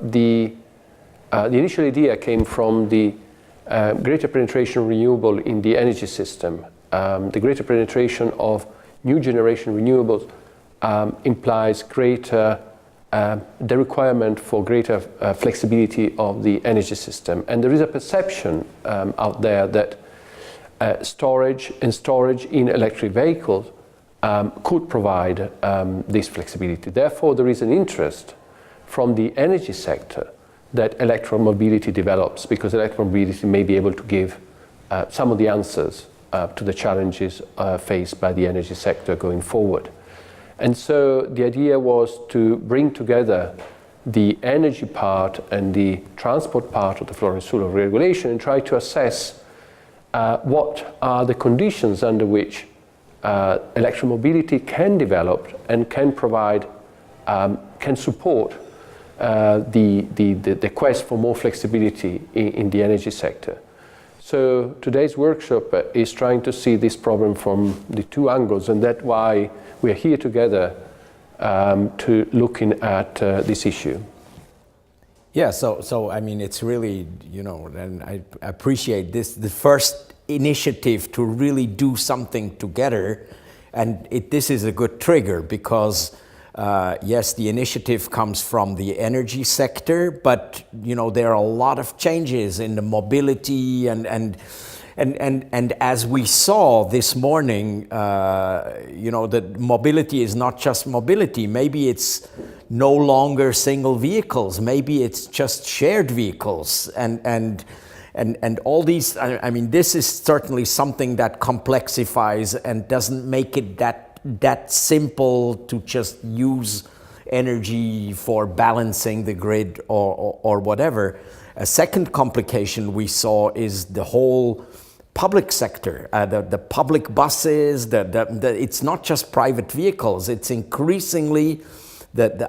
The initial idea came from the greater penetration of renewable in the energy system. The greater penetration of new generation renewables implies greater the requirement for greater flexibility of the energy system. And there is a perception out there that storage in electric vehicles could provide this flexibility. Therefore, there is an interest from the energy sector that electromobility develops, because electromobility may be able to give some of the answers to the challenges faced by the energy sector going forward. And so the idea was to bring together the energy part and the transport part of the Florence rule of regulation and try to assess what are the conditions under which electromobility can develop and can provide, can support the quest for more flexibility in the energy sector. So today's workshop is trying to see this problem from the two angles, and that's why we are here together to looking at this issue. Yeah, so I mean, it's really, you know, and I appreciate this, the first initiative to really do something together, and this is a good trigger because yes, the initiative comes from the energy sector, but you know there are a lot of changes in the mobility and as we saw this morning, you know, that mobility is not just mobility. Maybe it's no longer single vehicles. Maybe it's just shared vehicles and all these. I mean, this is certainly something that complexifies and doesn't make it that simple to just use energy for balancing the grid or whatever. A second complication we saw is the whole public sector, the public buses, it's not just private vehicles, it's increasingly,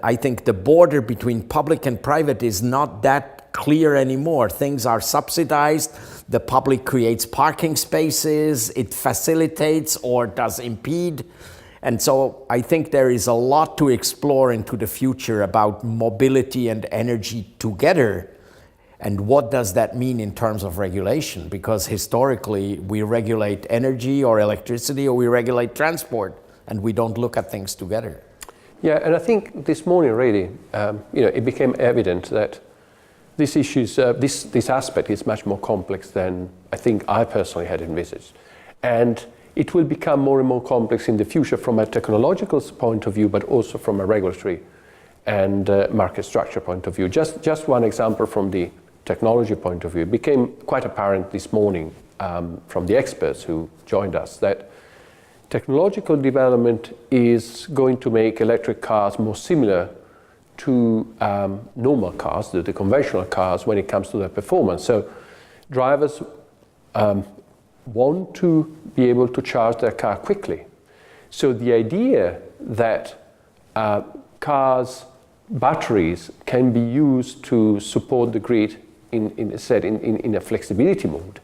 I think the border between public and private is not that clear anymore. Things are subsidized, the public creates parking spaces, it facilitates or does impede. And so I think there is a lot to explore into the future about mobility and energy together. And what does that mean in terms of regulation? Because historically, we regulate energy or electricity, or we regulate transport, and we don't look at things together. Yeah, and I think this morning really, you know, it became evident that this aspect is much more complex than I think I personally had envisaged. And it will become more and more complex in the future from a technological point of view, but also from a regulatory and market structure point of view. Just one example from the technology point of view. It became quite apparent this morning from the experts who joined us that technological development is going to make electric cars more similar to normal cars, the conventional cars, when it comes to their performance. So drivers want to be able to charge their car quickly. So the idea that cars' batteries can be used to support the grid in a flexibility mode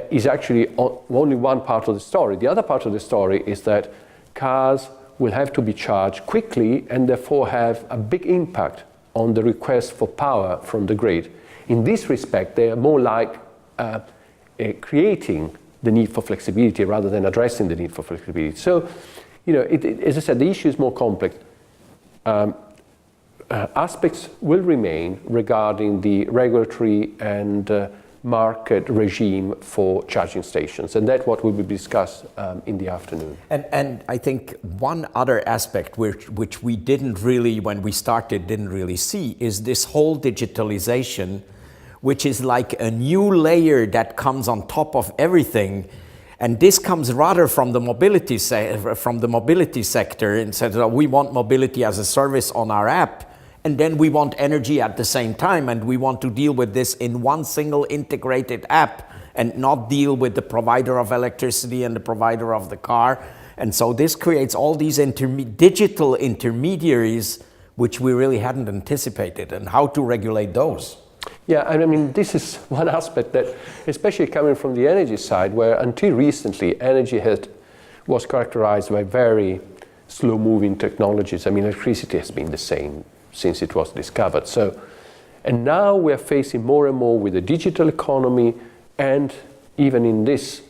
is actually only one part of the story. The other part of the story is that cars will have to be charged quickly and therefore have a big impact on the request for power from the grid. In this respect, they are more like creating the need for flexibility rather than addressing the need for flexibility. So, you know, as I said, the issue is more complex. Aspects will remain regarding the regulatory and market regime for charging stations, and that's what will be discussed in the afternoon. And I think one other aspect which we didn't really, when we started, didn't really see is this whole digitalization, which is like a new layer that comes on top of everything. And this comes rather from the mobility sector, and says we want mobility as a service on our app, and then we want energy at the same time, and we want to deal with this in one single integrated app and not deal with the provider of electricity and the provider of the car. And so this creates all these digital intermediaries which we really hadn't anticipated, and how to regulate those. Yeah, and I mean, this is one aspect that, especially coming from the energy side, where until recently energy was characterized by very slow-moving technologies. I mean, electricity has been the same since it was discovered. So And now we are facing more and more with the digital economy, and even in this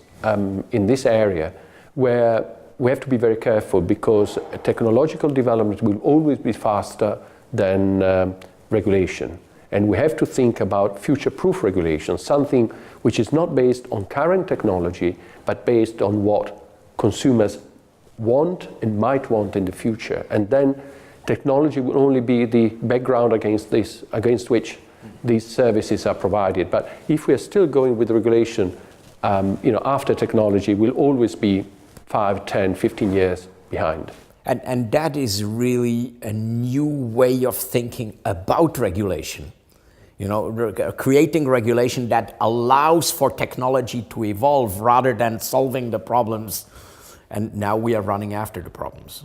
area, where we have to be very careful, because technological development will always be faster than regulation. And we have to think about future-proof regulation, something which is not based on current technology, but based on what consumers want and might want in the future. And then technology will only be the background against which these services are provided. But if we are still going with regulation, after technology, we'll always be 5, 10, 15 years behind. And that is really a new way of thinking about regulation. Creating regulation that allows for technology to evolve rather than solving the problems. And now we are running after the problems.